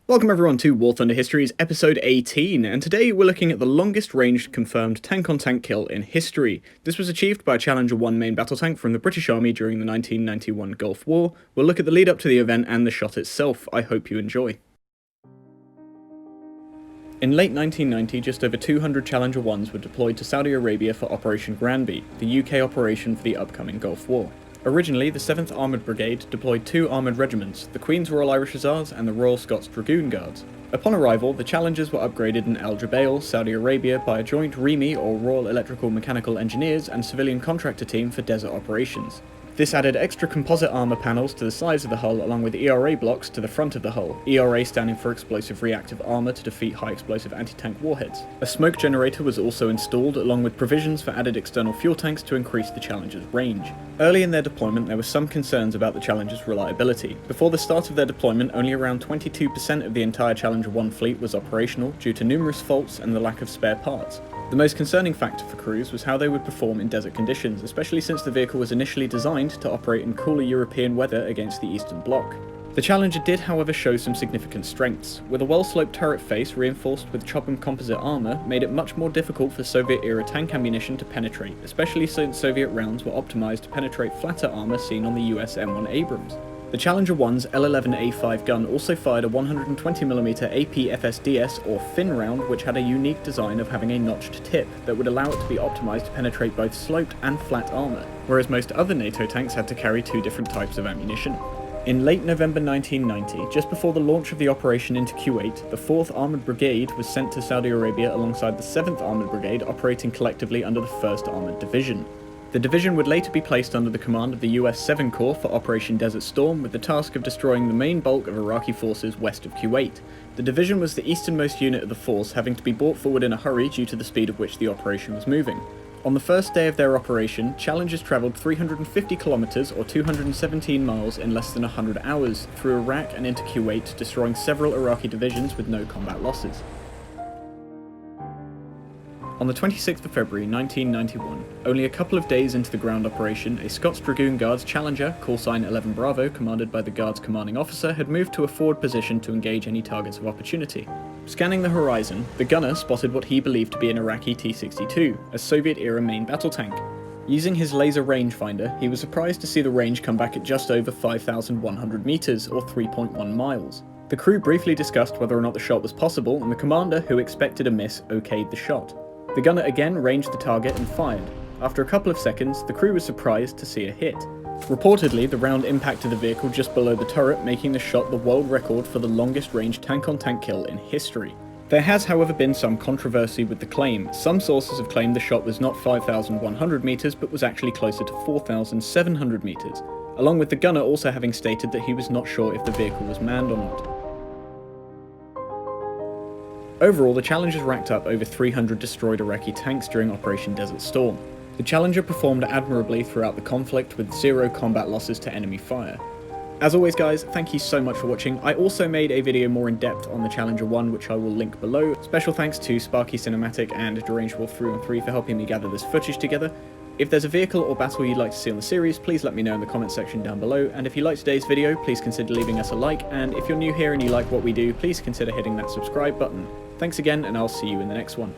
Welcome everyone to WarThunder Histories, episode 18, and today we're looking at the longest ranged confirmed tank-on-tank kill in history. This was achieved by a Challenger 1 main battle tank from the British Army during the 1991 Gulf War. We'll look at the lead up to the event and the shot itself. I hope you enjoy. In late 1990, just over 200 Challenger 1s were deployed to Saudi Arabia for Operation Granby, the UK operation for the upcoming Gulf War. Originally, the 7th Armoured Brigade deployed two armoured regiments, the Queen's Royal Irish Hussars and the Royal Scots Dragoon Guards. Upon arrival, the Challengers were upgraded in Al Jubail, Saudi Arabia by a joint REME or Royal Electrical Mechanical Engineers and civilian contractor team for desert operations. This added extra composite armour panels to the sides of the hull along with ERA blocks to the front of the hull, ERA standing for Explosive Reactive Armour to defeat high explosive anti-tank warheads. A smoke generator was also installed along with provisions for added external fuel tanks to increase the Challenger's range. Early in their deployment there were some concerns about the Challenger's reliability. Before the start of their deployment, only around 22% of the entire Challenger 1 fleet was operational due to numerous faults and the lack of spare parts. The most concerning factor for crews was how they would perform in desert conditions, especially since the vehicle was initially designed to operate in cooler European weather against the Eastern Bloc. The Challenger did however show some significant strengths. With a well-sloped turret face reinforced with Chopin composite armour made it much more difficult for Soviet-era tank ammunition to penetrate, especially since Soviet rounds were optimised to penetrate flatter armour seen on the US M1 Abrams. The Challenger 1's L11A5 gun also fired a 120mm AP-FSDS or fin round, which had a unique design of having a notched tip that would allow it to be optimised to penetrate both sloped and flat armour, whereas most other NATO tanks had to carry two different types of ammunition. In late November 1990, just before the launch of the operation into Kuwait, the 4th Armoured Brigade was sent to Saudi Arabia alongside the 7th Armoured Brigade operating collectively under the 1st Armoured Division. The division would later be placed under the command of the US 7 Corps for Operation Desert Storm with the task of destroying the main bulk of Iraqi forces west of Kuwait. The division was the easternmost unit of the force, having to be brought forward in a hurry due to the speed at which the operation was moving. On the first day of their operation, Challengers travelled 350 kilometres or 217 miles in less than 100 hours through Iraq and into Kuwait, destroying several Iraqi divisions with no combat losses. On the 26th of February 1991, only a couple of days into the ground operation, a Scots Dragoon Guards Challenger, callsign 11 Bravo, commanded by the Guard's commanding officer, had moved to a forward position to engage any targets of opportunity. Scanning the horizon, the gunner spotted what he believed to be an Iraqi T-62, a Soviet-era main battle tank. Using his laser rangefinder, he was surprised to see the range come back at just over 5,100 metres, or 3.1 miles. The crew briefly discussed whether or not the shot was possible, and the commander, who expected a miss, okayed the shot. The gunner again ranged the target and fired. After a couple of seconds, the crew was surprised to see a hit. Reportedly, the round impacted the vehicle just below the turret, making the shot the world record for the longest range tank-on-tank kill in history. There has however been some controversy with the claim. Some sources have claimed the shot was not 5,100 metres but was actually closer to 4,700 metres, along with the gunner also having stated that he was not sure if the vehicle was manned or not. Overall, the Challengers racked up over 300 destroyed Iraqi tanks during Operation Desert Storm. The Challenger performed admirably throughout the conflict with zero combat losses to enemy fire. As always guys, thank you so much for watching. I also made a video more in depth on the Challenger 1 which I will link below. Special thanks to Sparky Cinematic and Deranged Wolf 313 for helping me gather this footage together. If there's a vehicle or battle you'd like to see on the series, please let me know in the comment section down below, and if you liked today's video, please consider leaving us a like, and if you're new here and you like what we do, please consider hitting that subscribe button. Thanks again, and I'll see you in the next one.